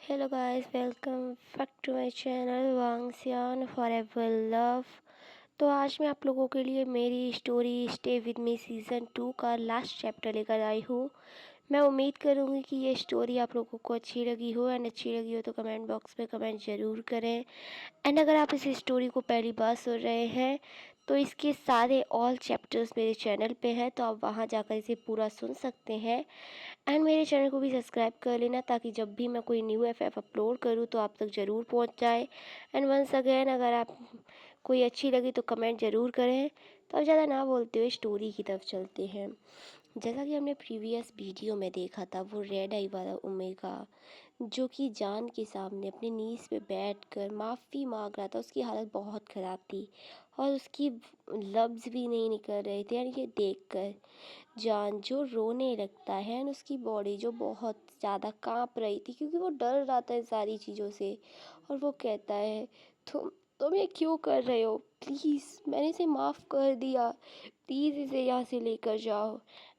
Hello guys, welcome back to my channel वांगसियान forever love. तो आज मैं आप लोगों के लिए मेरी story stay with me season 2 का लास्ट चैप्टर लेकर आई हूँ। मैं उम्मीद करूँगी कि ये स्टोरी आप लोगों को अच्छी लगी हो, एंड अच्छी लगी हो तो कमेंट बॉक्स में कमेंट ज़रूर करें। एंड अगर आप इस स्टोरी को पहली बार सुन रहे हैं तो इसके सारे ऑल चैप्टर्स मेरे चैनल पे हैं, तो आप वहाँ जाकर इसे पूरा सुन सकते हैं। एंड मेरे चैनल को भी सब्सक्राइब कर लेना ताकि जब भी मैं कोई न्यू एफ अपलोड करूँ तो आप तक ज़रूर पहुँच जाए। एंड वंस अगेन, अगर आप कोई अच्छी लगी तो कमेंट ज़रूर करें। तो अब ज़्यादा ना बोलते हुए स्टोरी की तरफ चलते हैं। जैसा कि हमने प्रीवियस वीडियो में देखा था, वो रेड आई वाला ओमेगा जो कि जान के सामने अपने नीज़ पे बैठकर माफ़ी मांग रहा था, उसकी हालत बहुत ख़राब थी और उसकी लफ्ज़ भी नहीं निकल रहे थे। यानी ये देखकर जान जो रोने लगता है, और उसकी बॉडी जो बहुत ज़्यादा कांप रही थी क्योंकि वो डर रहा था इन सारी चीज़ों से। और वो कहता है, तुम ये क्यों कर रहे हो? प्लीज़, मैंने इसे माफ़ कर दिया, प्लीज़ इसे यहाँ से लेकर जाओ।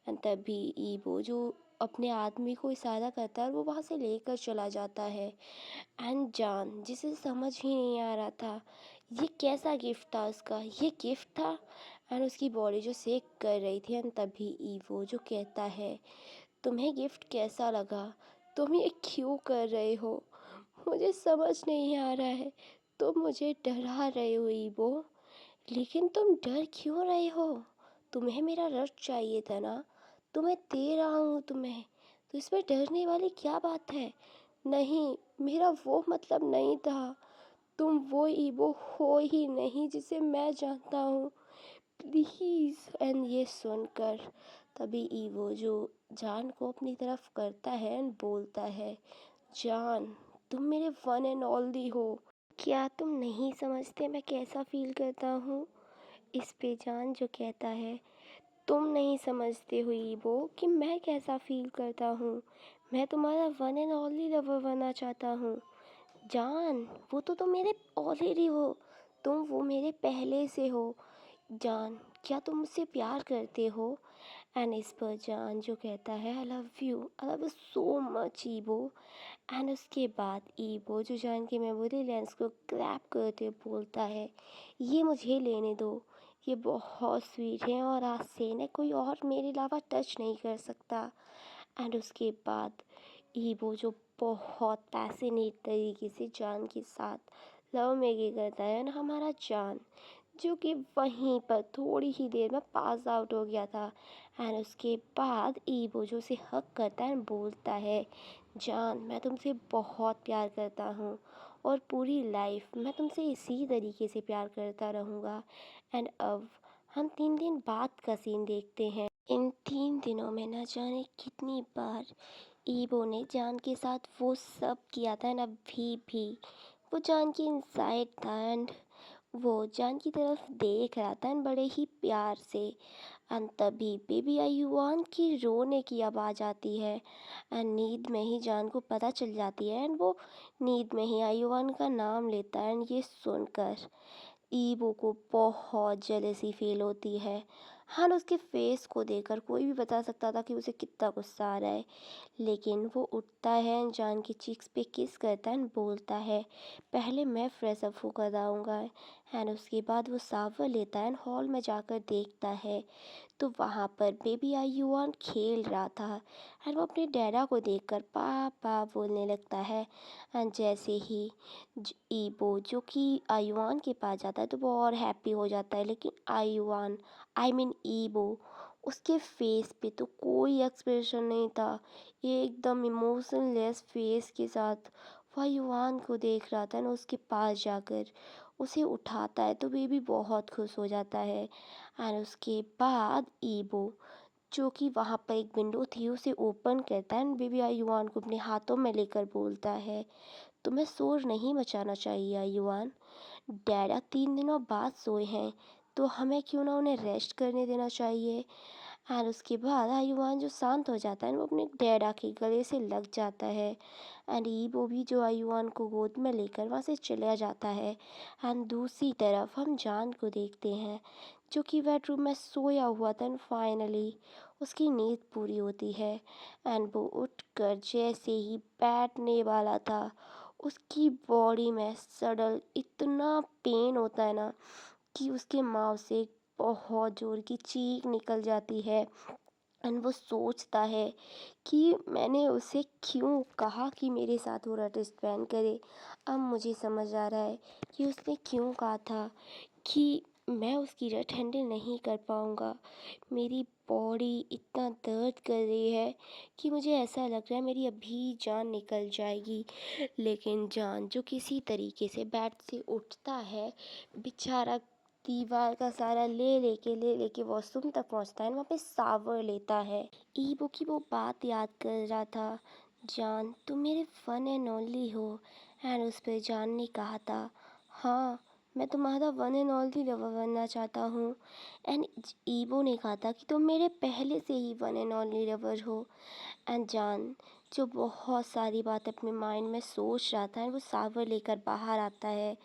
एंड तभी ईबो जो अपने आदमी को इशारा करता है और वो वहाँ से लेकर चला जाता है। एंड जान जिसे समझ ही नहीं आ रहा था ये कैसा गिफ्ट था, उसका ये गिफ्ट था। एंड उसकी बॉडी जो सेक कर रही थी। एंड तभी ईवो जो कहता है, तुम्हें गिफ्ट कैसा लगा? तुम ये क्यों कर रहे हो? मुझे समझ नहीं आ रहा है। तुम मुझे डरा रहे हो ईवो, लेकिन तुम डर क्यों रहे हो? तुम्हें मेरा रश चाहिए था ना, तो मैं दे रहा हूँ तुम्हें, तो इसमें डरने वाली क्या बात है? नहीं, मेरा वो मतलब नहीं था। तुम वो ईवो हो ही नहीं जिसे मैं जानता हूँ, प्लीज़। एंड ये सुनकर तभी ईवो जो जान को अपनी तरफ करता है एंड बोलता है, जान तुम मेरे वन एंड ओनली हो। क्या तुम नहीं समझते मैं कैसा फील करता हूँ? इस पे जान जो कहता है, तुम नहीं समझते हुई वो कि मैं कैसा फील करता हूँ। मैं तुम्हारा वन एंड ओनली लवर बनना चाहता हूँ। जान, वो तो तुम मेरे ऑलरेडी हो, तुम वो मेरे पहले से हो। जान, क्या तुम मुझसे प्यार करते हो? एंड इस पर जान जो कहता है, I love you so much ईबो। एंड उसके बाद ईबो जो जान के मेमोरी लेंस को क्लैप करते हुए बोलता है, ये मुझे लेने दो, ये बहुत स्वीट है और आज से न कोई और मेरे अलावा टच नहीं कर सकता। एंड उसके बाद ईबो जो बहुत पैसिनेट तरीके से जान के साथ लव मेकिंग करता है ना, हमारा जान जो कि वहीं पर थोड़ी ही देर में पास आउट हो गया था। एंड उसके बाद ईबो जो उसे हक करता है बोलता है, जान मैं तुमसे बहुत प्यार करता हूँ और पूरी लाइफ मैं तुमसे इसी तरीके से प्यार करता रहूँगा। एंड अब हम 3 दिन बाद का सीन देखते हैं। इन 3 दिनों में न जाने कितनी बार ईबो ने जान के साथ वो सब किया था। एंड अभी भी वो जान की इनसाइड था एंड वो जान की तरफ देख रहा था एंड बड़े ही प्यार से। एंड तभी बेबी आयुआन की रोने की आवाज़ आती है एंड नींद में ही जान को पता चल जाती है एंड वो नींद में ही आयुआन का नाम लेता है। एंड ये सुनकर ईबो को बहुत जेलसी फील होती है। हाँ, उसके फेस को देखकर कोई भी बता सकता था कि उसे कितना गुस्सा आ रहा है, लेकिन वो उठता है जान की चीक्स पे किस करता है एंड बोलता है, पहले मैं फ्रेश अप होकर आऊँगा। एंड उसके बाद वो शावर लेता है एंड हॉल में जाकर देखता है तो वहाँ पर बेबी आयुआन खेल रहा था एंड वो अपने डैडा को देखकर पापा बोलने लगता है। एंड जैसे ही ईबो जो कि आयुआन के पास जाता है तो वो और हैप्पी हो जाता है, लेकिन आयुआन ईबो उसके फेस पे तो कोई एक्सप्रेशन नहीं था। ये एकदम इमोशनलेस फेस के साथ वो आयुआन को देख रहा था ना। उसके पास जाकर उसे उठाता है तो बेबी बहुत खुश हो जाता है। एंड उसके बाद ईबो जो कि वहाँ पर एक विंडो थी उसे ओपन करता है एंड बेबी आयुआन को अपने हाथों में लेकर बोलता है, तुम्हें शोर नहीं मचाना चाहिए आयुआन। डैडा 3 दिनों बाद सोए हैं तो हमें क्यों ना उन्हें रेस्ट करने देना चाहिए। एंड उसके बाद आयुआन जो शांत हो जाता है वो अपने डैडा के गले से लग जाता है। एंड ईबो भी जो आयुआन को गोद में लेकर वहाँ से चला जाता है। एंड दूसरी तरफ हम जान को देखते हैं जो कि बेडरूम में सोया हुआ था। एंड फाइनली उसकी नींद पूरी होती है एंड वो उठकर जैसे ही बैठने वाला था, उसकी बॉडी में सडन इतना पेन होता है ना कि उसके माउथ से बहुत ज़ोर की चीख निकल जाती है एंड वो सोचता है कि मैंने उसे क्यों कहा कि मेरे साथ वो रिस्टबैंड करे। अब मुझे समझ आ रहा है कि उसने क्यों कहा था कि मैं उसकी रट हैंडल नहीं कर पाऊँगा। मेरी बॉडी इतना दर्द कर रही है कि मुझे ऐसा लग रहा है मेरी अभी जान निकल जाएगी। लेकिन जान जो किसी तरीके से बेड से उठता है, बेचारा दीवार का सहारा ले लेके वॉशरूम तक पहुँचता है, वहाँ पे शावर लेता है। ईबो की वो बात याद कर रहा था, जान तुम मेरे वन एंड ओनली हो। एंड उस पर जान ने कहा था, हाँ मैं तुम्हारा वन एंड ओनली लवर बनना चाहता हूँ। एंड ईबो ने कहा था कि तुम मेरे पहले से ही वन एंड ओनली लवर हो। एंड जान जो बहुत सारी बात अपने माइंड में सोच रहा था, वो शावर लेकर बाहर आता है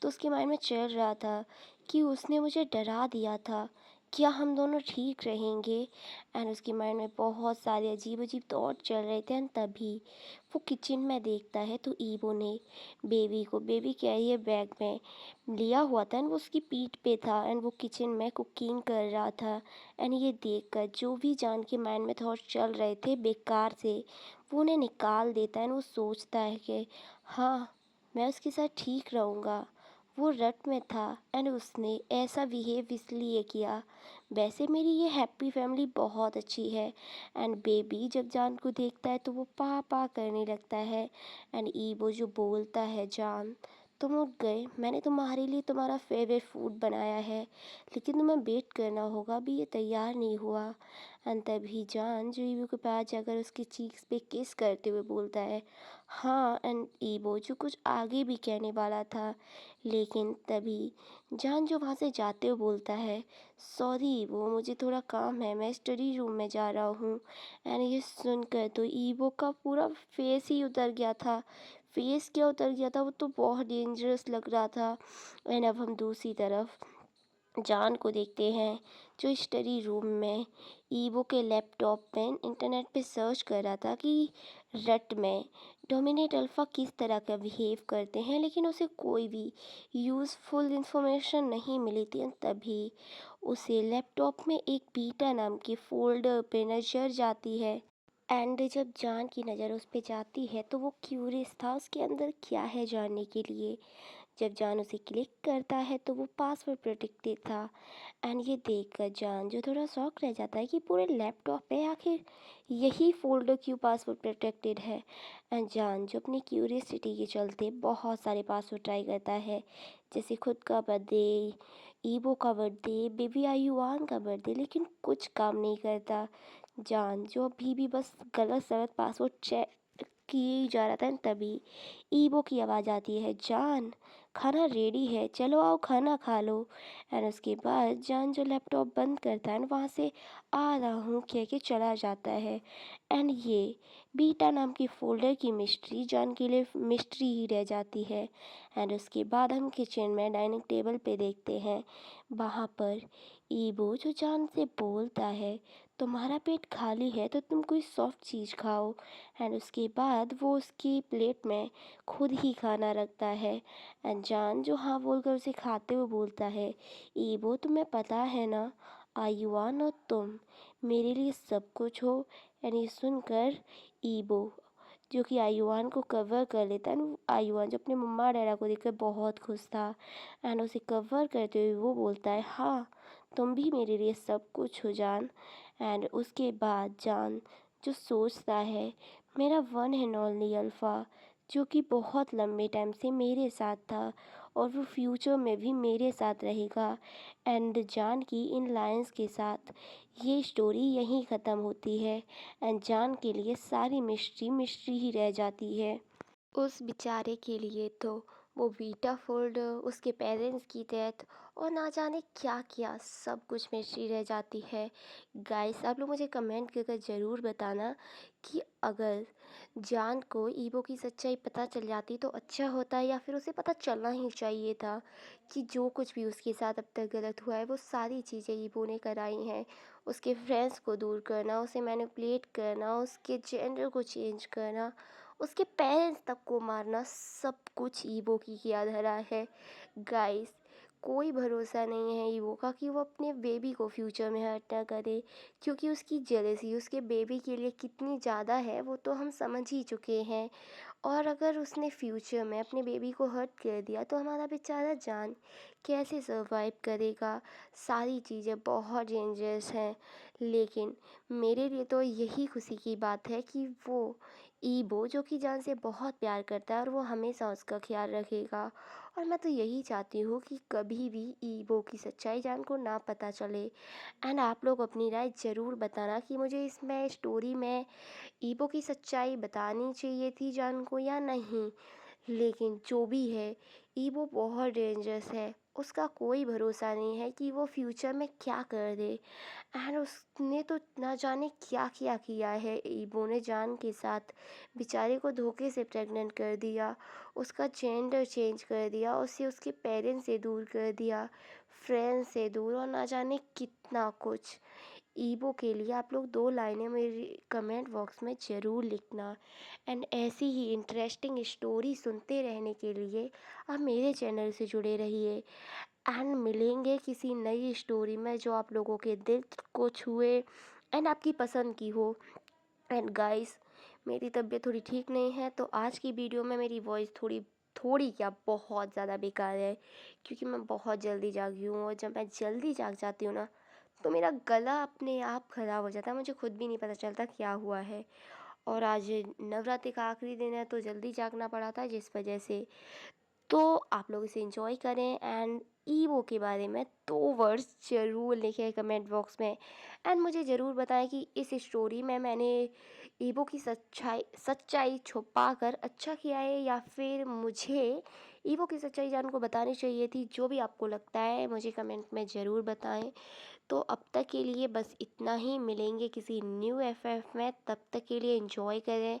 तो उसके माइंड में चल रहा था कि उसने मुझे डरा दिया था, क्या हम दोनों ठीक रहेंगे। एंड उसके माइंड में बहुत सारे अजीब अजीब थॉट चल रहे थे एंड तभी वो किचन में देखता है तो ईबो ने बेबी कैरियर बैग में लिया हुआ था एंड वो उसकी पीठ पे था एंड वो किचन में कुकिंग कर रहा था। एंड ये देखकर जो भी जान के माइंड में थॉट चल रहे थे बेकार से, वो उन्हें निकाल देता है एंड वो सोचता है कि हाँ मैं उसके साथ ठीक रहूँगा। वो रट में था एंड उसने ऐसा बिहेव इसलिए किया। वैसे मेरी ये हैप्पी फैमिली बहुत अच्छी है। एंड बेबी जब जान को देखता है तो वो पा पा करने लगता है एंड ईबो जो बोलता है, जान तुम उठ गए, मैंने तुम्हारे लिए तुम्हारा फेवरेट फूड बनाया है लेकिन तुम्हें वेट करना होगा, अभी ये तैयार नहीं हुआ। एंड तभी जान जो ईबो के पास जाकर उसकी चीक्स पे किस करते हुए बोलता है, हाँ। एंड ईबो जो कुछ आगे भी कहने वाला था, लेकिन तभी जान जो वहाँ से जाते हुए बोलता है, सॉरी ईबो मुझे थोड़ा काम है, मैं स्टडी रूम में जा रहा हूँ। एंड ये सुनकर तो ईबो का पूरा फेस ही उतर गया था। फेस क्या उतर गया था, वो तो बहुत डेंजरस लग रहा था। एंड अब हम दूसरी तरफ जान को देखते हैं जो स्टडी रूम में ईवो के लैपटॉप में इंटरनेट पे सर्च कर रहा था कि रट में डोमिनेट अल्फ़ा किस तरह का बिहेव करते हैं, लेकिन उसे कोई भी यूज़फुल इंफॉर्मेशन नहीं मिली थी। तभी उसे लैपटॉप में एक बीटा नाम की फ़ोल्डर पे नज़र जाती है एंड जब जान की नज़र उस पे जाती है तो वो क्यूरियस था उसके अंदर क्या है जानने के लिए। जब जान उसे क्लिक करता है तो वो पासवर्ड प्रोटेक्टेड था एंड ये देखकर जान जो थोड़ा शॉक रह जाता है कि पूरे लैपटॉप पे आखिर यही फ़ोल्डर क्यों पासवर्ड प्रोटेक्टेड है। एंड जान जो अपनी क्यूरियसिटी के चलते बहुत सारे पासवर्ड ट्राई करता है, जैसे खुद का बर्थडे, ईबो का बर्थडे, बेबी आयुआन का बर्थडे, लेकिन कुछ काम नहीं करता। जान जो अभी भी बस गलत सलत पासवर्ड चेक किए ही जा रहा था, तभी ईबो की आवाज़ आती है, जान खाना रेडी है, चलो आओ खाना खा लो। एंड उसके बाद जान जो लैपटॉप बंद करता है वहाँ से आ रहा हूँ कह के चला जाता है। एंड ये बीटा नाम की फ़ोल्डर की मिस्ट्री जान के लिए मिस्ट्री ही रह जाती है। एंड उसके बाद हम किचन में डाइनिंग टेबल पे देखते हैं, वहाँ पर ईबो जो जान से बोलता है, तुम्हारा पेट खाली है तो तुम कोई सॉफ्ट चीज़ खाओ। एंड उसके बाद वो उसकी प्लेट में खुद ही खाना रखता है एंड जान जो हाँ बोलकर उसे खाते हुए बोलता है, ईबो तुम्हें पता है ना, आयुआन और तुम मेरे लिए सब कुछ हो। एंड ये सुनकर ईबो जो कि आयुआन को कवर कर लेता है, आयुआन जो अपने मम्मा डैडा को देखकर बहुत खुश था एंड उसे कवर करते हुए वो बोलता है, हाँ तुम भी मेरे लिए सब कुछ हो जान। एंड उसके बाद जान जो सोचता है, मेरा वन एंड ओनली अल्फ़ा जो कि बहुत लंबे टाइम से मेरे साथ था और वो फ्यूचर में भी मेरे साथ रहेगा। एंड जान की इन लाइंस के साथ ये स्टोरी यहीं ख़त्म होती है एंड जान के लिए सारी मिस्ट्री मिस्ट्री ही रह जाती है। उस बेचारे के लिए तो वो बीटा फोल्डर, उसके पेरेंट्स की डेथ और ना जाने क्या क्या सब कुछ मिस्ट्री रह जाती है। गाइस आप लोग मुझे कमेंट करके ज़रूर बताना कि अगर जान को ईबो की सच्चाई पता चल जाती तो अच्छा होता या फिर उसे पता चलना ही चाहिए था कि जो कुछ भी उसके साथ अब तक गलत हुआ है वो सारी चीज़ें ईबो ने कराई हैं। उसके फ्रेंड्स को दूर करना, उसे मैनिपुलेट करना, उसके जेंडर को चेंज करना, उसके पेरेंट्स तक को मारना, सब कुछ ईवो की किया धरा है। गाइस, कोई भरोसा नहीं है ईवो का कि वो अपने बेबी को फ्यूचर में हर्ट ना करे, क्योंकि उसकी जेलसी उसके बेबी के लिए कितनी ज़्यादा है वो तो हम समझ ही चुके हैं। और अगर उसने फ्यूचर में अपने बेबी को हर्ट कर दिया तो हमारा बेचारा जान कैसे सर्वाइव करेगा। सारी चीज़ें बहुत डेंजरस हैं, लेकिन मेरे लिए तो यही खुशी की बात है कि वो ईबो जो कि जान से बहुत प्यार करता है और वो हमेशा उसका ख्याल रखेगा। और मैं तो यही चाहती हूँ कि कभी भी ईबो की सच्चाई जान को ना पता चले। एंड आप लोग अपनी राय ज़रूर बताना कि मुझे इसमें स्टोरी में ईबो की सच्चाई बतानी चाहिए थी जान को या नहीं। लेकिन जो भी है, ईबो बहुत डेंजरस है, उसका कोई भरोसा नहीं है कि वो फ्यूचर में क्या कर दे। एंड उसने तो ना जाने क्या क्या किया है ईबो ने जान के साथ। बेचारे को धोखे से प्रेग्नेंट कर दिया, उसका जेंडर चेंज कर दिया, उसे उसके पेरेंट्स से दूर कर दिया, फ्रेंड्स से दूर, और ना जाने कितना कुछ। ईबो के लिए आप लोग 2 लाइनें मेरी कमेंट बॉक्स में ज़रूर लिखना। एंड ऐसी ही इंटरेस्टिंग स्टोरी सुनते रहने के लिए आप मेरे चैनल से जुड़े रहिए। एंड मिलेंगे किसी नई स्टोरी में जो आप लोगों के दिल को छुए एंड आपकी पसंद की हो। एंड गाइस, मेरी तबीयत थोड़ी ठीक नहीं है, तो आज की वीडियो में मेरी वॉइस थोड़ी थोड़ी क्या बहुत ज़्यादा बेकार है, क्योंकि मैं बहुत जल्दी जागी हूँ। और जब मैं जल्दी जाग जाती हूँ ना, तो मेरा गला अपने आप ख़राब हो जाता है, मुझे खुद भी नहीं पता चलता क्या हुआ है। और आज नवरात्रि का आखिरी दिन है, तो जल्दी जागना पड़ा था, जिस वजह से तो आप लोग इसे एंजॉय करें। एंड ईवो के बारे में 2 वर्ड्स ज़रूर लिखें कमेंट बॉक्स में। एंड मुझे ज़रूर बताएं कि इस स्टोरी में मैंने ईवो की सच्चाई छुपा कर अच्छा किया है, या फिर मुझे ईवो की सच्चाई जान को बतानी चाहिए थी। जो भी आपको लगता है मुझे कमेंट में ज़रूर बताएं। तो अब तक के लिए बस इतना ही, मिलेंगे किसी न्यू एफएफ में, तब तक के लिए एंजॉय करें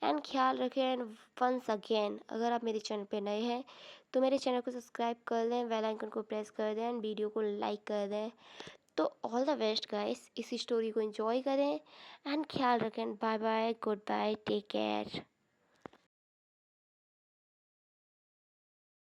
एंड ख्याल रखें। एंड वंस अगेन, अगर आप मेरे चैनल पे नए हैं तो मेरे चैनल को सब्सक्राइब कर दें, बेल आइकन को प्रेस कर दें एंड वीडियो को लाइक कर दें। तो ऑल द बेस्ट गाइस, इस स्टोरी को एंजॉय करें एंड ख्याल रखें। Bye bye, goodbye, take care.